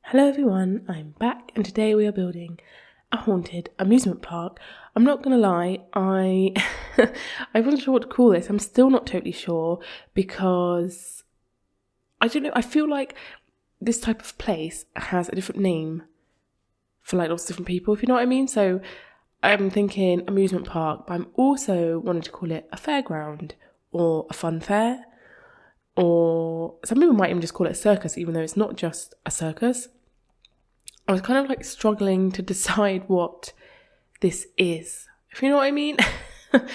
Hello everyone, I'm back and today we are building a haunted amusement park. I'm not gonna lie, I wasn't sure what to call this. I'm still not totally sure because I don't know, I feel like this type of place has a different name for like lots of different people, if you know what I mean. So I'm thinking amusement park, but I'm also wanting to call it a fairground or a fun fair, or some people might even just call it a circus, even though it's not just a circus. I was kind of like struggling to decide what this is, if you know what I mean. But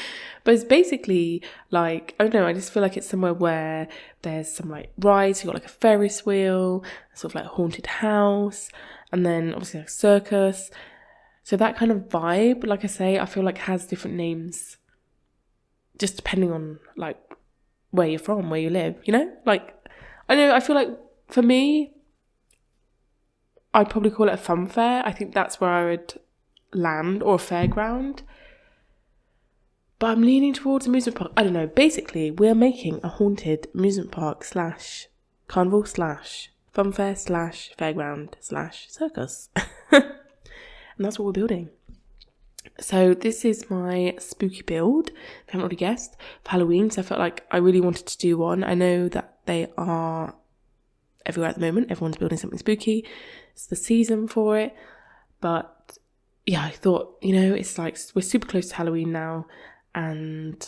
it's basically like, I don't know, I just feel like it's somewhere where there's some like rides. You've got like a Ferris wheel, sort of like a haunted house, and then obviously like a circus. So that kind of vibe, like I say, I feel like has different names just depending on like where you're from, where you live, you know? Like, I know, I feel like for me, I'd probably call it a fun fair. I think that's where I would land, or a fairground. But I'm leaning towards amusement park. I don't know. Basically, we're making a haunted amusement park / carnival / fun fair / fairground / circus. And that's what we're building. So this is my spooky build, if you haven't already guessed, for Halloween. So I felt like I really wanted to do one. I know that they are everywhere at the moment. Everyone's building something spooky. It's the season for it. But yeah, I thought, you know, it's like we're super close to Halloween now. And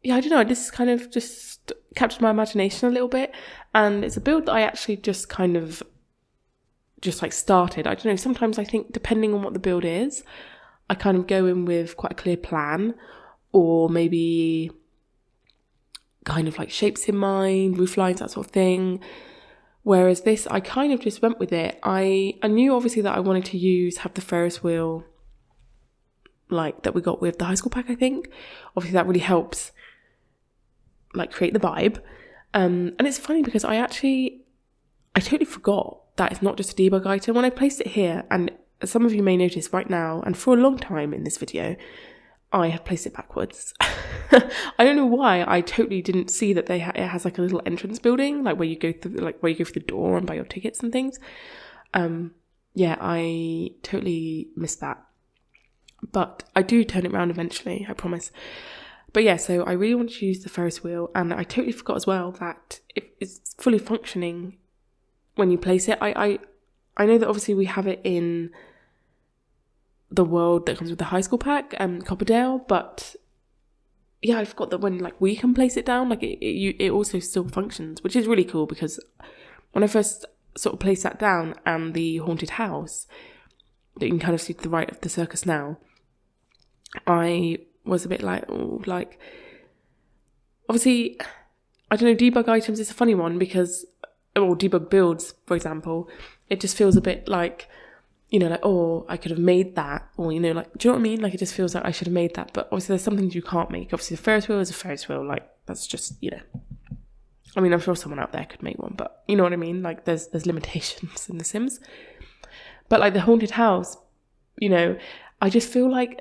yeah, I don't know, this kind of just captured my imagination a little bit. And it's a build that I actually just kind of just like started. I don't know, sometimes I think depending on what the build is, I kind of go in with quite a clear plan, or maybe kind of like shapes in mind, roof lines, that sort of thing. Whereas this, I kind of just went with it. I knew obviously that I wanted to have the Ferris wheel like that we got with the high school pack, I think. Obviously that really helps like create the vibe. And it's funny because I totally forgot that it's not just a debug item. When I placed it here, and as some of you may notice right now, and for a long time in this video, I have placed it backwards. I don't know why. I totally didn't see that it has like a little entrance building, like where you go through the door and buy your tickets and things. Yeah, I totally missed that. But I do turn it around eventually, I promise. But yeah, so I really want to use the Ferris wheel, and I totally forgot as well that it's fully functioning when you place it. I know that obviously we have it in the world that comes with the high school pack, Copperdale, but yeah, I forgot that when like we can place it down, like it also still functions, which is really cool, because when I first sort of placed that down and the haunted house that you can kind of see to the right of the circus now, I was a bit like, oh, like, obviously, I don't know, debug items is a funny one because, or debug builds, for example, it just feels a bit like, you know, like, oh, I could have made that, or, you know, like, do you know what I mean? Like, it just feels like I should have made that, but obviously there's some things you can't make. Obviously the Ferris wheel is a Ferris wheel, like, that's just, you know, I mean, I'm sure someone out there could make one, but you know what I mean? Like, there's limitations in The Sims. But like the haunted house, you know, I just feel like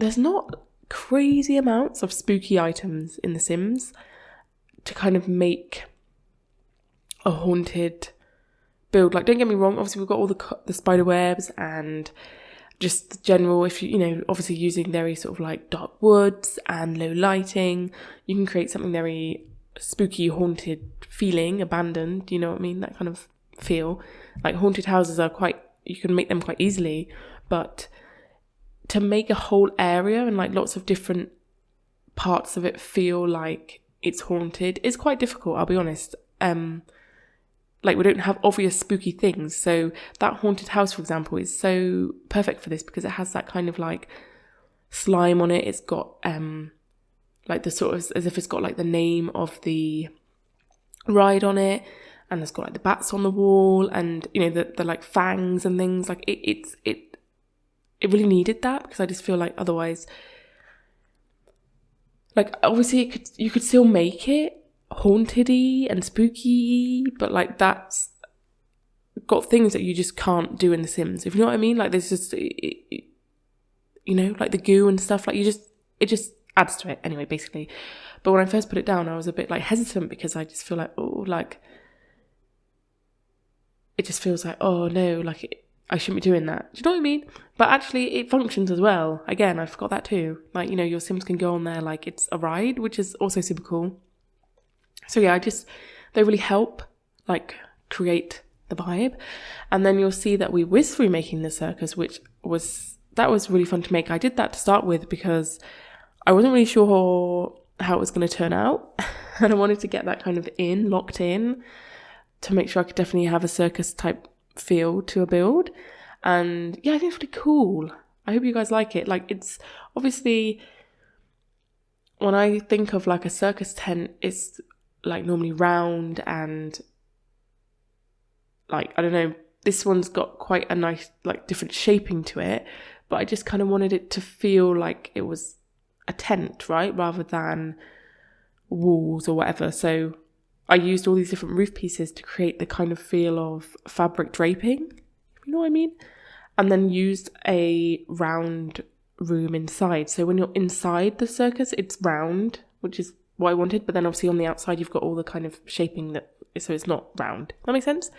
there's not crazy amounts of spooky items in The Sims to kind of make a haunted build. Like, don't get me wrong, obviously we've got all the spider webs and just the general, if you know, obviously using very sort of like dark woods and low lighting, you can create something very spooky, haunted feeling, abandoned, you know what I mean? That kind of feel. Like haunted houses are you can make them quite easily, but to make a whole area and like lots of different parts of it feel like it's haunted is quite difficult, I'll be honest. Like, we don't have obvious spooky things, so that haunted house, for example, is so perfect for this because it has that kind of like slime on it. It's got like the sort of, as if it's got like the name of the ride on it, and it's got like the bats on the wall, and you know the like fangs and things. Like it really needed that, because I just feel like otherwise, like, obviously you could still make it haunted-y and spooky, but like that's got things that you just can't do in The Sims, if you know what I mean. Like, there's just you know, like the goo and stuff, like it just adds to it anyway, basically. But when I first put it down, I was a bit like hesitant because I just feel like, oh, like it just feels like, oh no, like I shouldn't be doing that. Do you know what I mean? But actually it functions as well. Again, I forgot that too. Like, your Sims can go on there like it's a ride, which is also super cool. So yeah, they really help like create the vibe. And then you'll see that we whiz through making the circus, that was really fun to make. I did that to start with because I wasn't really sure how it was going to turn out. And I wanted to get that kind of locked in to make sure I could definitely have a circus type feel to a build. And yeah, I think it's really cool. I hope you guys like it. Like, it's obviously, when I think of like a circus tent, it's like normally round and like, I don't know, this one's got quite a nice like different shaping to it, but I just kind of wanted it to feel like it was a tent, right, rather than walls or whatever. So I used all these different roof pieces to create the kind of feel of fabric draping, you know what I mean? And then used a round room inside. So when you're inside the circus, it's round, which is what I wanted. But then obviously on the outside, you've got all the kind of shaping so it's not round. That makes sense?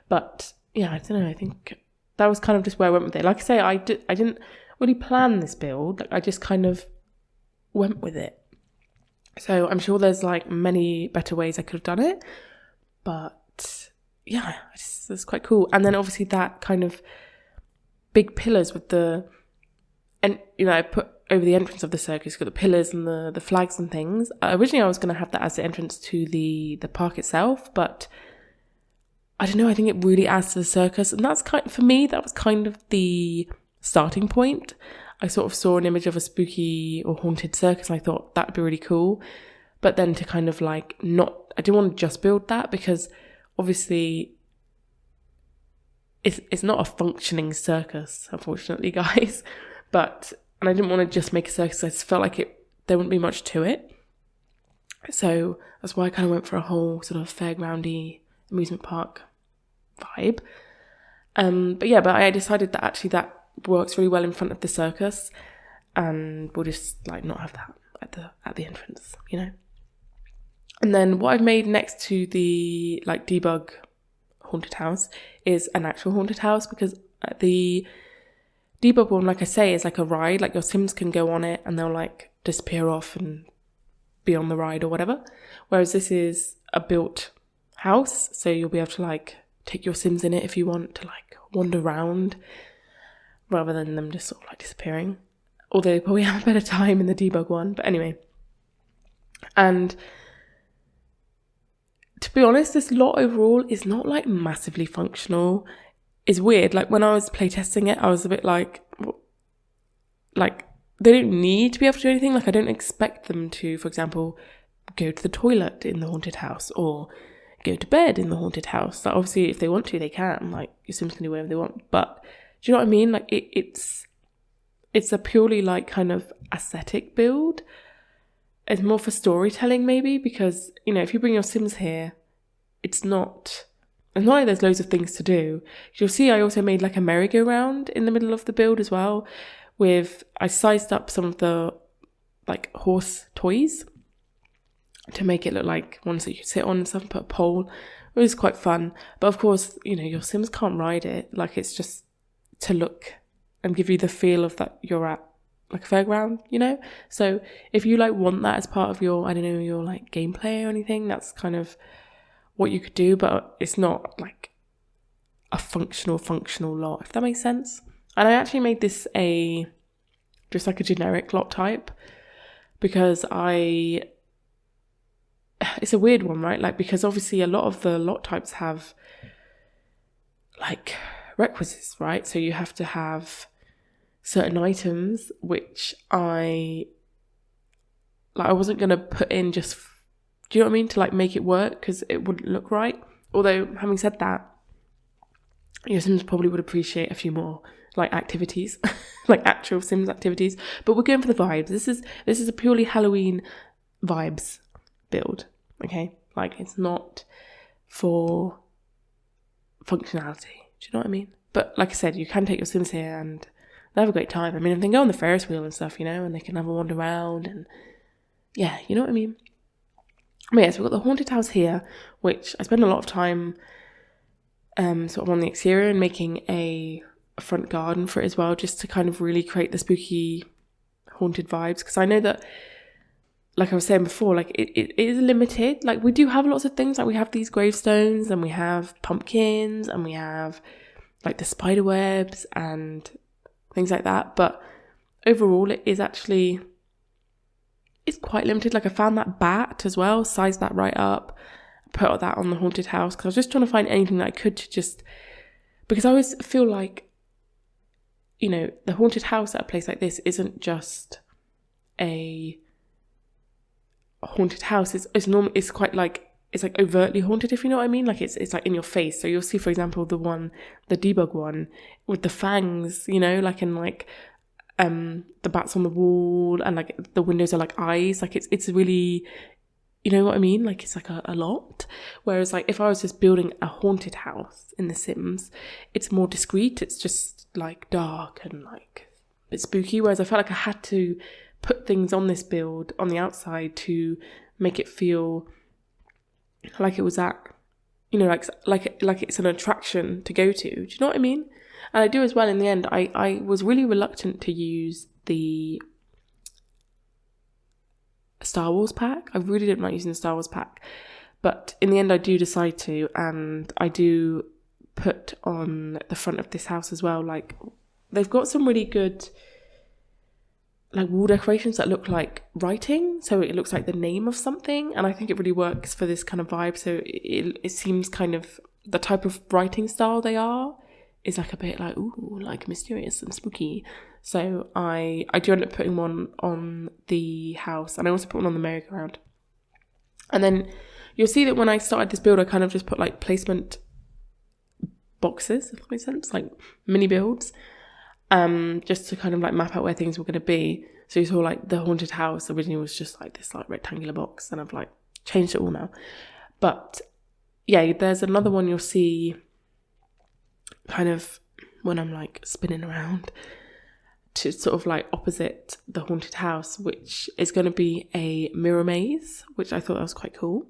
But yeah, I don't know. I think that was kind of just where I went with it. Like I say, I didn't really plan this build. Like, I just kind of went with it. So I'm sure there's like many better ways I could have done it. But yeah, it's quite cool. And then obviously that kind of big pillars with I put over the entrance of the circus, you've got the pillars and the flags and things. Originally I was going to have that as the entrance to the park itself, but I don't know, I think it really adds to the circus. And that's for me, that was kind of the starting point. I sort of saw an image of a spooky or haunted circus and I thought that'd be really cool. But then to kind of like I didn't want to just build that, because obviously it's not a functioning circus, unfortunately, guys. And I didn't want to just make a circus. I just felt like there wouldn't be much to it. So that's why I kind of went for a whole sort of fairgroundy amusement park vibe. But I decided that actually that works really well in front of the circus, and we'll just like not have that at the entrance, And then what I've made next to the like debug haunted house is an actual haunted house, because the debug one, like I say, is like a ride. Like, your Sims can go on it and they'll like disappear off and be on the ride or whatever. Whereas this is a built house, so you'll be able to like take your Sims in it if you want to like wander around, rather than them just sort of like disappearing. Although they probably have a better time in the debug one. But anyway. And to be honest, this lot overall is not like massively functional. It's weird. Like, when I was playtesting it, I was a bit like they don't need to be able to do anything. Like, I don't expect them to, for example, go to the toilet in the haunted house or go to bed in the haunted house. Like, obviously, if they want to, they can. Like, your Sims can do whatever they want. But do you know what I mean? Like, it's a purely like kind of aesthetic build. It's more for storytelling maybe, because, if you bring your Sims here, it's not like there's loads of things to do. You'll see I also made like a merry-go-round in the middle of the build as well. I sized up some of the like horse toys to make it look like ones that you could sit on and stuff, and put a pole. It was quite fun. But of course, your Sims can't ride it. Like, it's just to look and give you the feel of that you're at like a fairground, So if you like want that as part of your, I don't know, your like gameplay or anything, that's kind of what you could do, but it's not like a functional lot, if that makes sense. And I actually made this just like a generic lot type, because it's a weird one, right? Like, because obviously a lot of the lot types have like requisites, right? So you have to have certain items, which I wasn't going to put in just, do you know what I mean? To like make it work, because it wouldn't look right. Although, having said that, your Sims probably would appreciate a few more like activities, like actual Sims activities. But we're going for the vibes. This is a purely Halloween vibes build, okay? Like, it's not for functionality. Do you know what I mean? But like I said, you can take your Sims here and they have a great time. I mean, if they go on the Ferris wheel and stuff, and they can have a wander around, and yeah, you know what I mean? But yeah, so we've got the haunted house here, which I spend a lot of time sort of on the exterior and making a front garden for it as well, just to kind of really create the spooky haunted vibes. Because I know that, like I was saying before, like it is limited. Like we do have lots of things, like we have these gravestones and we have pumpkins and we have like the spider webs and things like that, but overall it is actually, it's quite limited. Like I found that bat as well, sized that right up, put that on the haunted house, because I was just trying to find anything that I could to just, because I always feel like, you know, the haunted house at a place like this isn't just a haunted house. It's quite like, it's like overtly haunted, if you know what I mean. Like it's like in your face. So you'll see, for example, the debug one with the fangs, you know, like in like the bats on the wall, and like the windows are like eyes. Like it's really, you know what I mean? Like it's like a lot. Whereas like if I was just building a haunted house in The Sims, it's more discreet. It's just like dark and like a bit spooky. Whereas I felt like I had to put things on this build on the outside to make it feel like it was at, you know, like it's an attraction to go to. Do you know what I mean? And I do as well in the end. I was really reluctant to use the Star Wars pack. I really didn't like using the Star Wars pack. But in the end I do decide to, and I do put on the front of this house as well. Like they've got some really good like wall decorations that look like writing, so it looks like the name of something, and I think it really works for this kind of vibe. So it seems kind of the type of writing style they are is like a bit like, ooh, like mysterious and spooky. So I do end up putting one on the house, and I also put one on the merry-go-round. And then you'll see that when I started this build, I kind of just put like placement boxes, if that makes sense, like mini builds, just to kind of like map out where things were going to be. So you saw like the haunted house originally was just like this like rectangular box, and I've like changed it all now. But yeah, there's another one you'll see kind of when I'm like spinning around to sort of like opposite the haunted house, which is going to be a mirror maze, which I thought that was quite cool.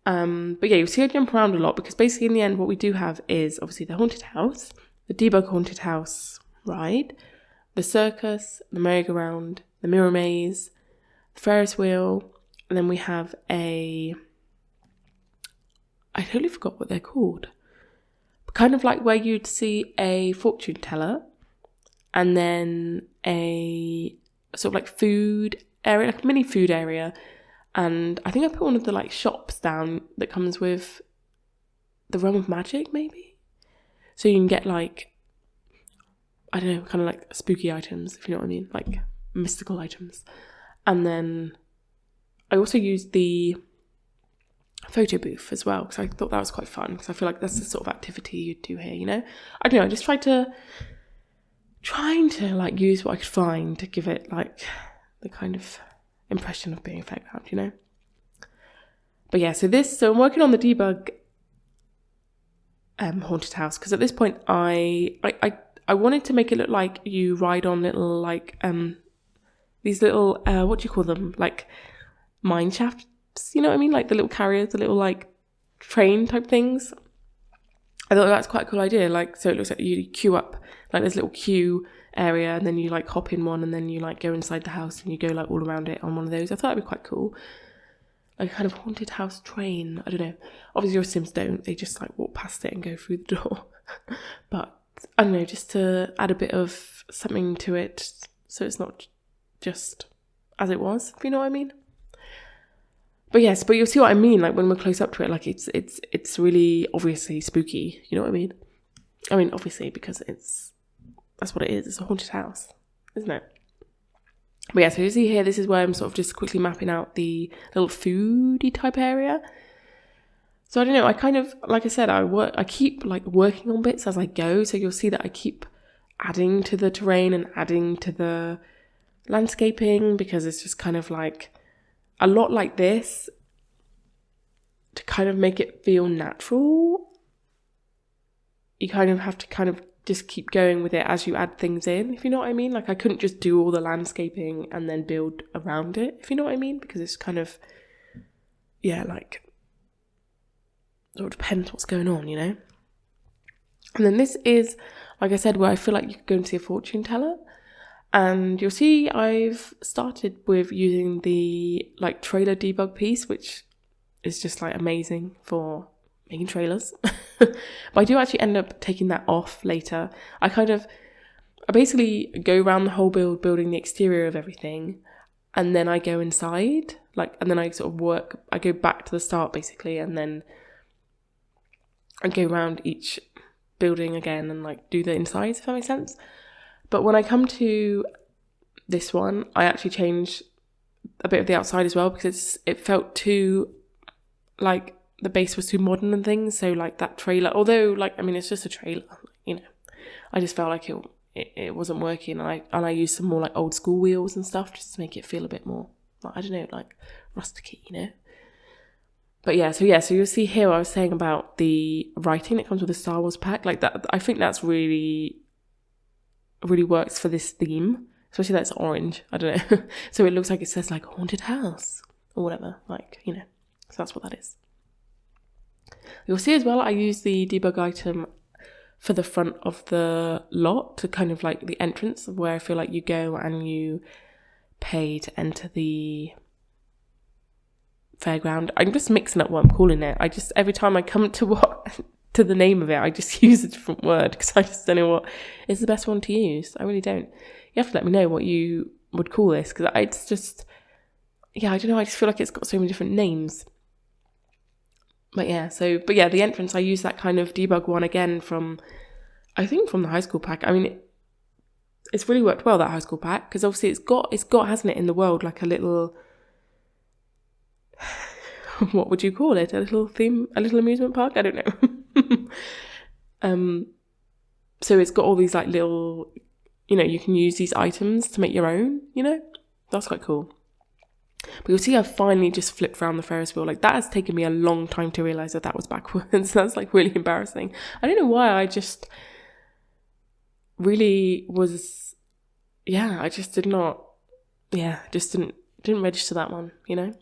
But yeah, you see I jump around a lot, because basically in the end what we do have is obviously the haunted house, the debug haunted house ride, the circus, the merry-go-round, the mirror maze, the Ferris wheel, and then we have I totally forgot what they're called. Kind of like where you'd see a fortune teller, and then a sort of like food area, like a mini food area. And I think I put one of the like shops down that comes with the Realm of Magic, maybe. So you can get like, I don't know, kind of like spooky items, if you know what I mean, like mystical items. And then I also used the photo booth as well, because I thought that was quite fun, because I feel like that's the sort of activity you'd do here, you know. I don't know, I just trying to like use what I could find to give it like the kind of impression of being a fairground, you know. But yeah, so I'm working on the debug haunted house, because at this point I wanted to make it look like you ride on little like these little what do you call them, like mine shafts, you know what I mean, like the little carriers, the little like train type things. I thought that's quite a cool idea. Like, so it looks like you queue up like this little queue area, and then you like hop in one, and then you like go inside the house and you go like all around it on one of those. I thought that'd be quite cool, like a kind of haunted house train. I don't know, obviously your Sims don't, they just like walk past it and go through the door. But I don't know, just to add a bit of something to it, so it's not just as it was, if you know what I mean. But yes, but you'll see what I mean, like when we're close up to it, like it's really obviously spooky, you know what I mean? I mean, obviously, because that's what it is, it's a haunted house, isn't it? But yeah, so you see here, this is where I'm sort of just quickly mapping out the little foodie type area. So I don't know, I kind of, like I said, I keep like working on bits as I go, so you'll see that I keep adding to the terrain and adding to the landscaping, because it's just kind of like a lot like this to kind of make it feel natural. You kind of have to kind of just keep going with it as you add things in, if you know what I mean. Like I couldn't just do all the landscaping and then build around it, if you know what I mean, because it's kind of, yeah, like, it all depends what's going on, you know. And then this is, like I said, where I feel like you could go and see a fortune teller. And you'll see I've started with using the like trailer debug piece, which is just like amazing for making trailers. But I do actually end up taking that off later. I basically go around the whole building the exterior of everything, and then I go inside, and then I sort of I go back to the start basically, and then I go around each building again and like do the insides, if that makes sense. But when I come to this one, I actually changed a bit of the outside as well, because it felt too, like, the base was too modern and things. So like that trailer, although like, I mean, it's just a trailer, you know, I just felt like it wasn't working. And I used some more like old school wheels and stuff just to make it feel a bit more, like, I don't know, like rusticy, you know. But so you'll see here I was saying about the writing that comes with the Star Wars pack, like that. I think that's really works for this theme, especially that it's orange. I don't know. So it looks like it says like haunted house or whatever, like, you know. So that's what that is. You'll see as well I use the debug item for the front of the lot to kind of like the entrance of where I feel like you go and you pay to enter the fairground. I'm just mixing up what I'm calling it. Every time I come to to the name of it, I just use a different word because I just don't know what is the best one to use. I really don't. You have to let me know what you would call this, because it's just, I don't know, I just feel like it's got so many different names. But the entrance, I use that kind of debug one again from the high school pack. I mean, it's really worked well, that high school pack, because obviously it's got, hasn't it, in the world, like a little, what would you call it? A little amusement park? I don't know. So it's got all these like little, you know, you can use these items to make your own, you know? That's quite cool. But you'll see I've finally just flipped around the Ferris wheel. Like, that has taken me a long time to realise that was backwards. That's like really embarrassing. I don't know why, I just really was, I just did not, just didn't register that one, you know?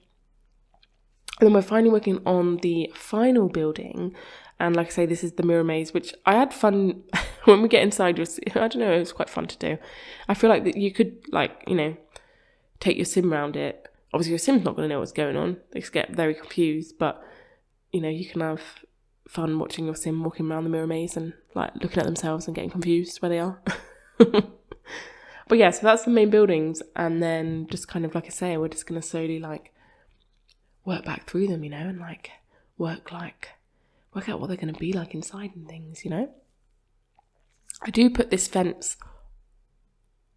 And then we're finally working on the final building. And like I say, this is the mirror maze, which I had fun when we get inside. I don't know, it was quite fun to do. I feel like that you could, like, you know, take your sim around it. Obviously, your sim's not going to know what's going on. They just get very confused. But, you know, you can have fun watching your sim walking around the mirror maze and, like, looking at themselves and getting confused where they are. But so that's the main buildings. And then just kind of, like I say, we're just going to slowly, like, work back through them, you know, and, like, work out what they're going to be like inside and things, you know. I do put this fence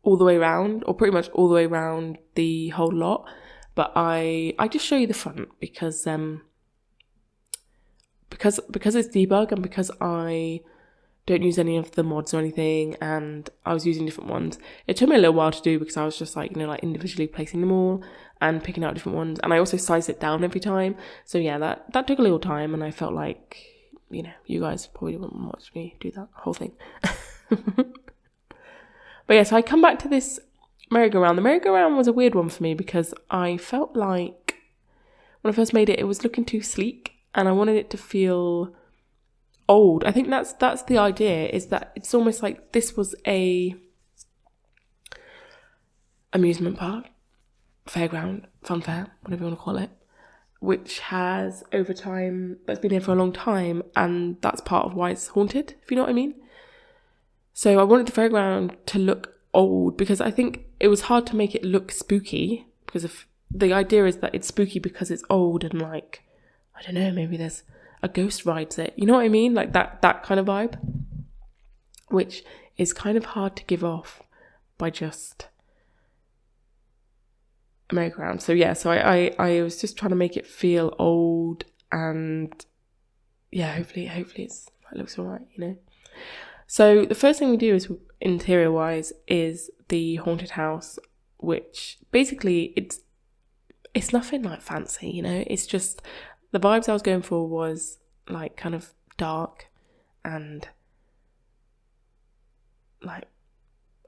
all the way around, or pretty much all the way around the whole lot, but I just show you the front because it's debug, and because I don't use any of the mods or anything, and I was using different ones. It took me a little while to do because I was just like, you know, like individually placing them all and picking out different ones, and I also sized it down every time. So that took a little time, and I felt like, you know, you guys probably wouldn't watch me do that whole thing. But so I come back to this merry-go-round. The merry-go-round was a weird one for me because I felt like when I first made it, it was looking too sleek, and I wanted it to feel old. I think that's the idea, is that it's almost like this was a amusement park, fairground, fun fair, whatever you want to call it, which has over time, that's been here for a long time, and that's part of why it's haunted, if you know what I mean. So I wanted the fairground to look old because I think it was hard to make it look spooky, because if the idea is that it's spooky because it's old and, like, I don't know, maybe there's a ghost rides it, you know what I mean, like that kind of vibe, which is kind of hard to give off by just a merry-go-round. So I was just trying to make it feel old, and hopefully it looks all right, you know. So the first thing we do is, interior wise, is the haunted house, which basically it's nothing like fancy, you know. It's just the vibes I was going for was like kind of dark and like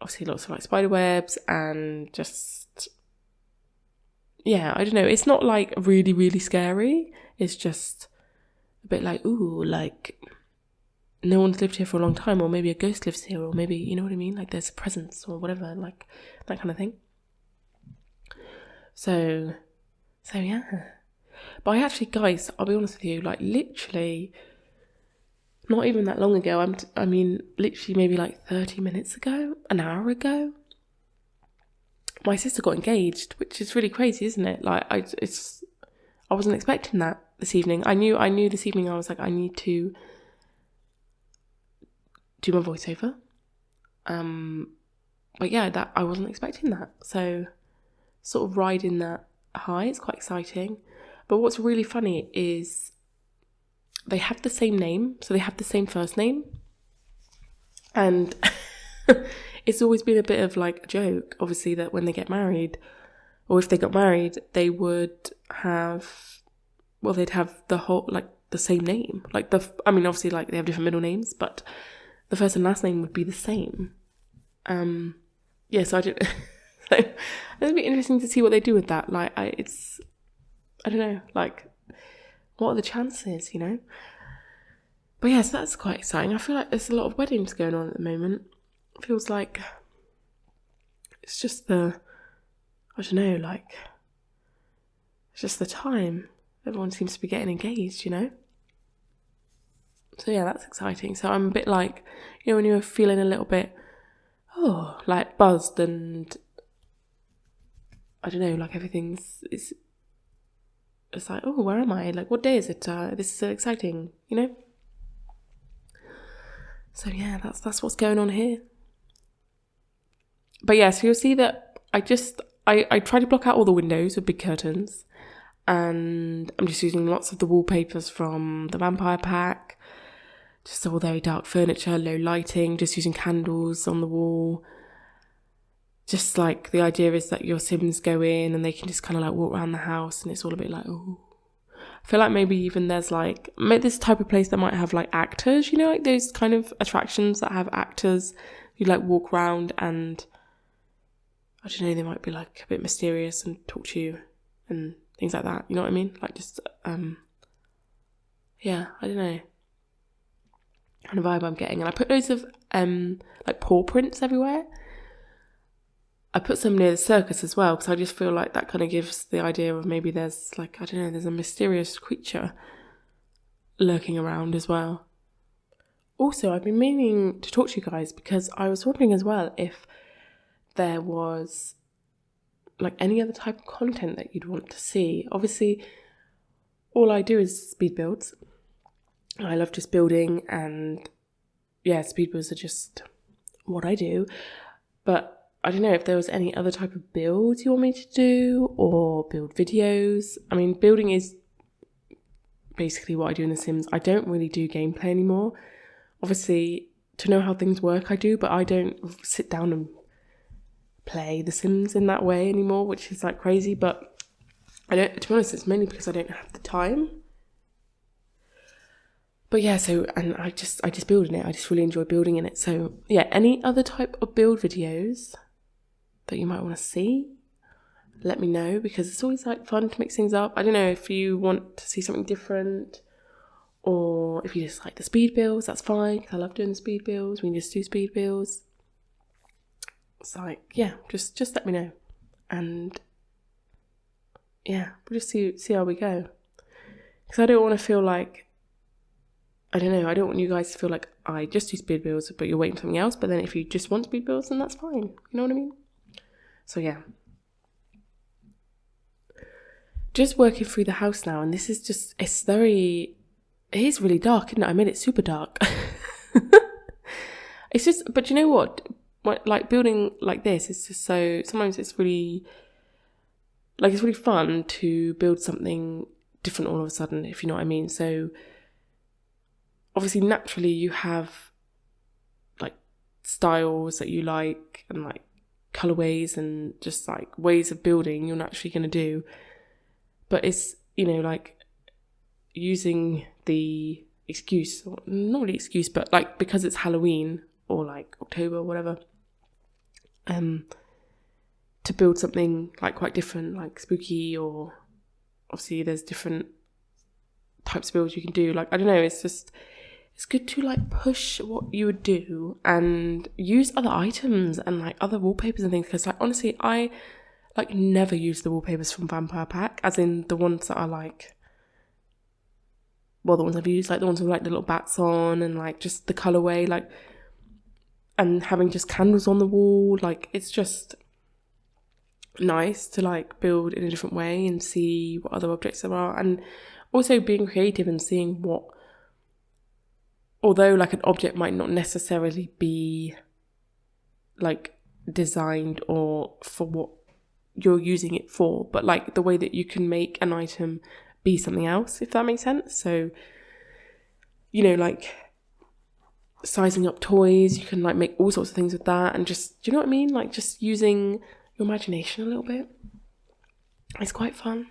obviously lots of like spider webs and just, I don't know. It's not like really, really scary. It's just a bit like, ooh, like no one's lived here for a long time, or maybe a ghost lives here, or maybe, you know what I mean? Like there's a presence or whatever, like that kind of thing. So yeah. But I actually, guys, I'll be honest with you, like literally not even that long ago, literally maybe like 30 minutes ago, an hour ago, my sister got engaged, which is really crazy, isn't it? Like I wasn't expecting that this evening. I knew this evening I was like, I need to do my voiceover. But yeah, that I wasn't expecting that. So sort of riding that high, it's quite exciting. But what's really funny is they have the same name, so they have the same first name. And it's always been a bit of like a joke, obviously, that when they get married, or if they got married, they would have, they'd have the whole, like the same name. Like obviously like they have different middle names, but the first and last name would be the same. So I did. So it'll be interesting to see what they do with that. Like I don't know, like what are the chances, you know? But yes, that's quite exciting. I feel like there's a lot of weddings going on at the moment. It feels like it's just it's just the time. Everyone seems to be getting engaged, you know? So yeah, that's exciting. So I'm a bit like, you know, when you're feeling a little bit, like buzzed and I don't know, like it's like, where am I? Like, what day is it? This is so exciting, you know? So yeah, that's what's going on here. But yeah, so you'll see that I try to block out all the windows with big curtains, and I'm just using lots of the wallpapers from the Vampire Pack, just all very dark furniture, low lighting, just using candles on the wall. Just like the idea is that your Sims go in and they can just kind of like walk around the house, and it's all a bit like, I feel like maybe even there's like this type of place that might have like actors, you know, like those kind of attractions that have actors. You like walk around and I don't know, they might be like a bit mysterious and talk to you and things like that. You know what I mean? Like just, yeah, I don't know. Kind of vibe I'm getting. And I put loads of like paw prints everywhere. I put some near the circus as well, because I just feel like that kind of gives the idea of maybe there's like, I don't know, there's a mysterious creature lurking around as well. Also, I've been meaning to talk to you guys because I was wondering as well if there was like any other type of content that you'd want to see. Obviously, all I do is speed builds. I love just building, and yeah, speed builds are just what I do. But I don't know if there was any other type of builds you want me to do, or build videos. I mean, building is basically what I do in The Sims. I don't really do gameplay anymore. Obviously, to know how things work, I do, but I don't sit down and play The Sims in that way anymore, which is like crazy. But I don't. To be honest, it's mainly because I don't have the time. But yeah, and I just build in it. I just really enjoy building in it. So yeah, any other type of build videos that you might want to see, let me know, because it's always like fun to mix things up. I don't know if you want to see something different, or if you just like the speed builds, that's fine, because I love doing the speed builds. We can just do speed builds. It's like, yeah, just let me know, and yeah, we'll just see how we go. Because I don't want to feel like, I don't know, I don't want you guys to feel like I just do speed builds, but you're waiting for something else. But then if you just want speed builds, then that's fine. You know what I mean? So yeah. Just working through the house now, and this is just, it is really dark, isn't it? I made it super dark. It's just, but you know what, like building like this is just so, sometimes it's really, like it's really fun to build something different all of a sudden, if you know what I mean. So obviously naturally you have like styles that you like, and like colorways, and just like ways of building you're naturally going to do. But it's, you know, like using the excuse, or not really excuse, but like because it's Halloween or like October or whatever, to build something like quite different, like spooky, or obviously there's different types of builds you can do. Like, I don't know, it's just, it's good to like push what you would do and use other items and like other wallpapers and things, because like honestly I like never use the wallpapers from Vampire Pack, as in the ones that are like, well, the ones I've used, like the ones with like the little bats on and like just the colourway, like, and having just candles on the wall. Like it's just nice to like build in a different way and see what other objects there are, and also being creative and seeing what, although like an object might not necessarily be like designed or for what you're using it for, but like the way that you can make an item be something else, if that makes sense. So, you know, like sizing up toys, you can like make all sorts of things with that, and just, do you know what I mean? Like just using your imagination a little bit. It's quite fun.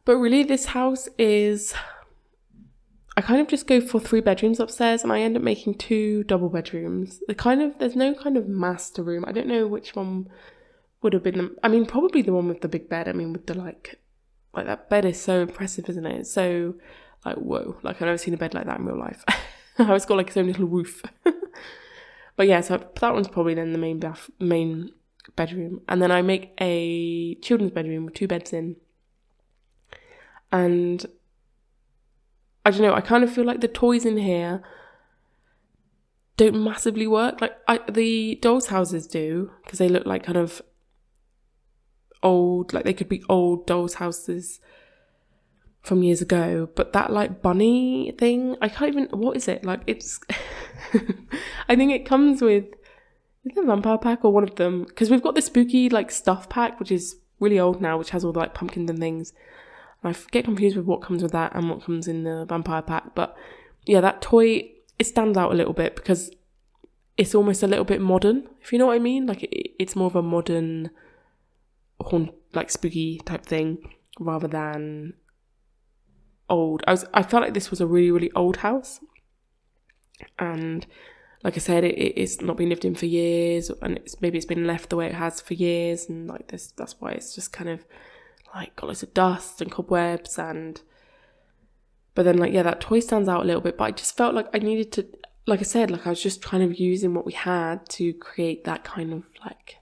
But really this house is, I kind of just go for 3 bedrooms upstairs, and I end up making 2 double bedrooms. There's no kind of master room. I don't know which one would have been probably the one with the big bed. With the like that bed is so impressive, isn't it? It's so like, whoa, like I've never seen a bed like that in real life. How it's got like its own little roof. But yeah, so that one's probably then the main bedroom, and then I make a children's bedroom with 2 beds in. And I don't know, I kind of feel like the toys in here don't massively work. Like the dolls' houses do, because they look like kind of old, like they could be old dolls' houses from years ago. But that like bunny thing, I can't even, what is it? Like it's, I think it comes with, is it a Vampire Pack or one of them? Because we've got the spooky like stuff pack, which is really old now, which has all the like pumpkins and things. And I get confused with what comes with that and what comes in the Vampire Pack. But yeah, that toy, it stands out a little bit because it's almost a little bit modern, if you know what I mean. Like it's more of a modern, like spooky type thing rather than old. I felt like this was a really, really old house. And like I said, it's not been lived in for years, and it's been left the way it has for years, and like this, that's why it's just kind of like got loads of dust and cobwebs. And but then like, yeah, that toy stands out a little bit, but I just felt like I needed to, like I said, like I was just kind of using what we had to create that kind of like,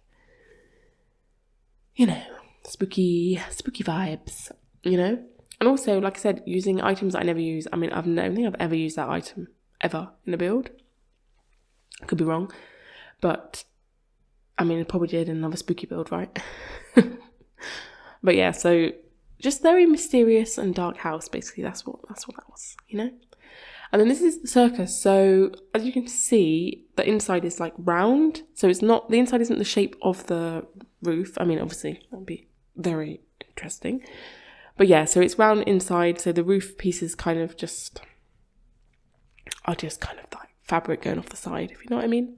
you know, spooky vibes, you know. And also, like I said, using items that I never use. I don't think I've ever used that item ever in a build. I could be wrong, but I probably did in another spooky build, right? But yeah, so just very mysterious and dark house, basically. That's what that was, you know? And then this is the circus. So as you can see, the inside is like round. So it's not, the inside isn't the shape of the roof. Obviously that would be very interesting. But yeah, so it's round inside. So the roof pieces kind of just are just kind of like fabric going off the side, if you know what I mean.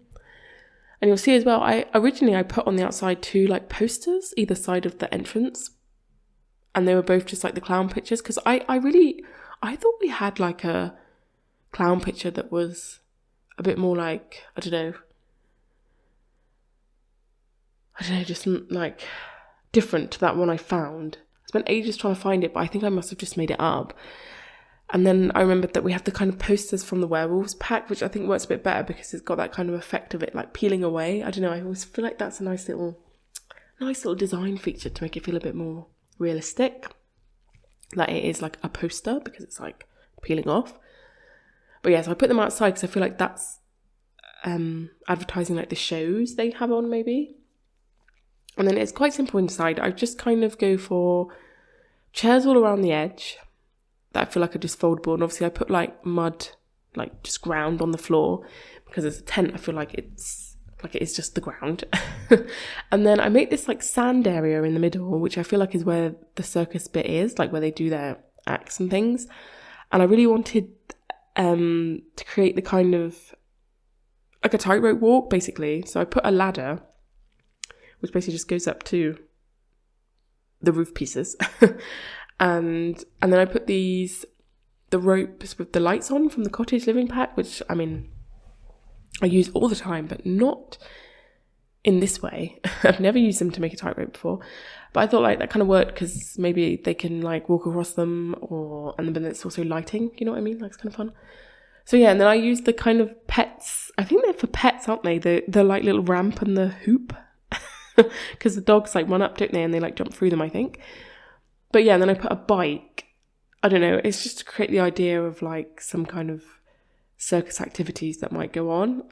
And you'll see as well, I originally put on the outside 2 like posters either side of the entrance, and they were both just like the clown pictures, because I thought we had like a clown picture that was a bit more like, I don't know, just like different to that one I found. I spent ages trying to find it, but I think I must have just made it up. And then I remembered that we have the kind of posters from the werewolves pack, which I think works a bit better because it's got that kind of effect of it like peeling away. I don't know, I always feel like that's a nice little design feature to make it feel a bit more realistic, that it is like a poster because it's like peeling off. But yeah, so I put them outside because I feel like that's advertising like the shows they have on maybe. And then it's quite simple inside. I just kind of go for chairs all around the edge that I feel like are just foldable. And obviously I put like mud, like just ground on the floor, because as a tent I feel like it's just the ground. And then I make this like sand area in the middle, which I feel like is where the circus bit is, like where they do their acts and things. And I really wanted to create the kind of like a tightrope walk basically. So I put a ladder which basically just goes up to the roof pieces. and then I put the ropes with the lights on from the cottage living pack, which I use all the time, but not in this way. I've never used them to make a tightrope before, but I thought like that kind of worked because maybe they can like walk across them, and then it's also lighting, you know what I mean? Like it's kind of fun. So yeah, and then I use the kind of pets, I think they're for pets, aren't they? The like little ramp and the hoop. Because the dogs like run up, don't they? And they like jump through them, I think. But yeah, and then I put a bike. I don't know, it's just to create the idea of like some kind of circus activities that might go on.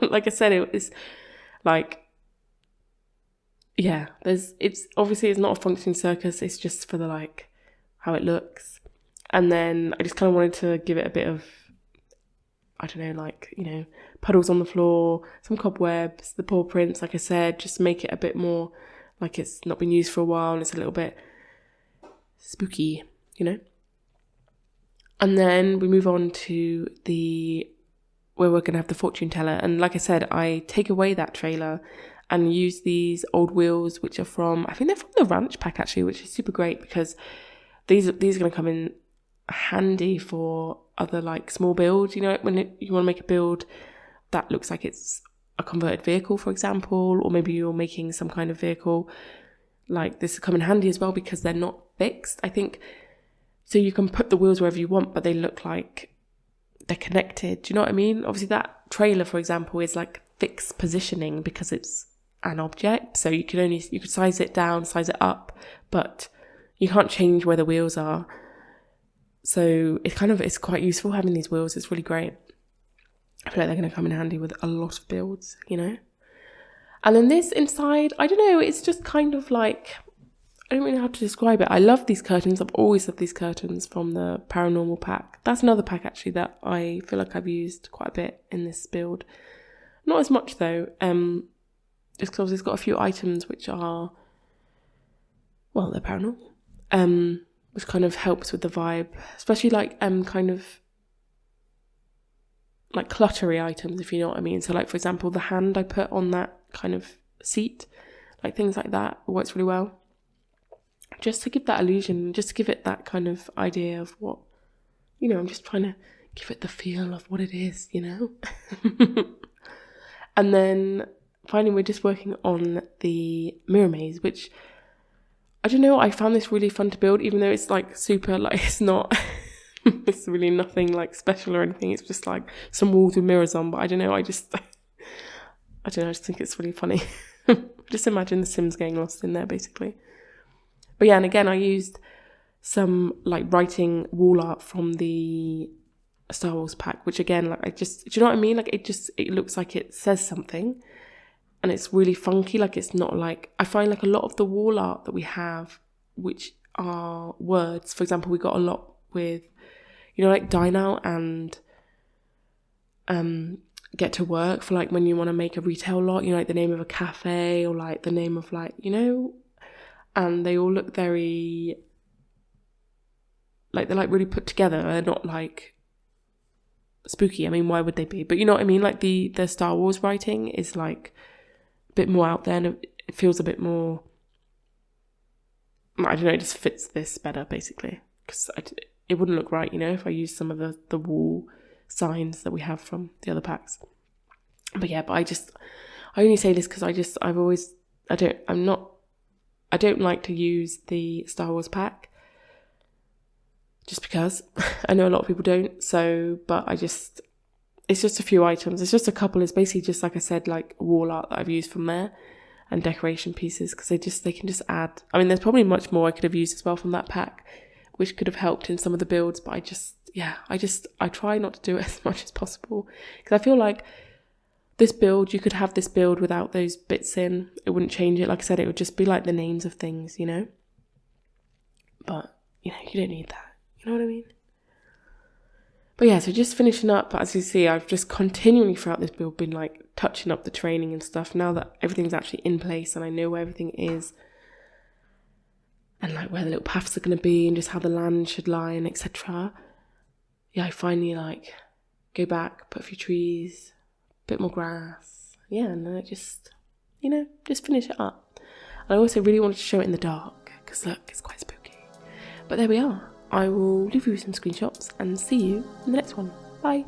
Like I said, it was like, yeah, it's obviously it's not a functioning circus, it's just for the like how it looks. And then I just kind of wanted to give it a bit of, I don't know, like, you know, puddles on the floor, some cobwebs, the paw prints, like I said, just make it a bit more like it's not been used for a while and it's a little bit spooky, you know. And then we move on to where we're going to have the fortune teller. And like I said, I take away that trailer and use these old wheels, which are from, I think they're from the ranch pack actually, which is super great because these are going to come in handy for other like small builds, you know, when you want to make a build that looks like it's a converted vehicle, for example, or maybe you're making some kind of vehicle. Like this will come in handy as well because they're not fixed, I think. So you can put the wheels wherever you want, but they look like they're connected. Do you know what I mean? Obviously that trailer, for example, is like fixed positioning because it's an object. So you could size it down, size it up, but you can't change where the wheels are. So it's quite useful having these wheels. It's really great. I feel like they're going to come in handy with a lot of builds, you know. And then this inside, I don't know, it's just kind of like, I don't really know how to describe it. I love these curtains. I've always loved these curtains from the Paranormal pack. That's another pack actually that I feel like I've used quite a bit in this build. Not as much though, just because it's got a few items which are, well, they're paranormal, which kind of helps with the vibe, especially like kind of like cluttery items, if you know what I mean. So like, for example, the hand I put on that kind of seat, like things like that works really well. Just to give that illusion, just to give it that kind of idea of what, you know, I'm just trying to give it the feel of what it is, you know. And then finally we're just working on the mirror maze, which, I don't know, I found this really fun to build, even though it's like super, like it's not, it's really nothing like special or anything. It's just like some walls with mirrors on, but I don't know, I just think it's really funny. Just imagine the Sims getting lost in there basically. But yeah, and again, I used some like writing wall art from the Star Wars pack, which again, like do you know what I mean? Like it looks like it says something and it's really funky. Like it's not like, I find like a lot of the wall art that we have, which are words, for example, we got a lot with, you know, like dine out and get to work for like when you want to make a retail lot, you know, like the name of a cafe or like the name of like, you know, and they all look very, like they're like really put together. They're not like spooky. I mean, why would they be? But you know what I mean? Like the Star Wars writing is like a bit more out there and it feels a bit more, I don't know, it just fits this better basically. Because it wouldn't look right, you know, if I used some of the wall signs that we have from the other packs. But yeah, I only say this because I don't like to use the Star Wars pack just because I know a lot of people don't. So, but it's just a few items. It's just a couple. It's basically just, like I said, like wall art that I've used from there and decoration pieces because they can just add. I mean, there's probably much more I could have used as well from that pack, which could have helped in some of the builds. But I try not to do it as much as possible because I feel like this build, you could have this build without those bits in. It wouldn't change it. Like I said, it would just be like the names of things, you know? But, you know, you don't need that. You know what I mean? But yeah, so just finishing up, as you see, I've just continually throughout this build been like touching up the training and stuff now that everything's actually in place and I know where everything is and like where the little paths are going to be and just how the land should lie and etc. Yeah, I finally like go back, put a few trees, bit more grass, yeah, and then I just, you know, just finish it up. And I also really wanted to show it in the dark because look, it's quite spooky. But there we are. I will leave you with some screenshots and see you in the next one. Bye.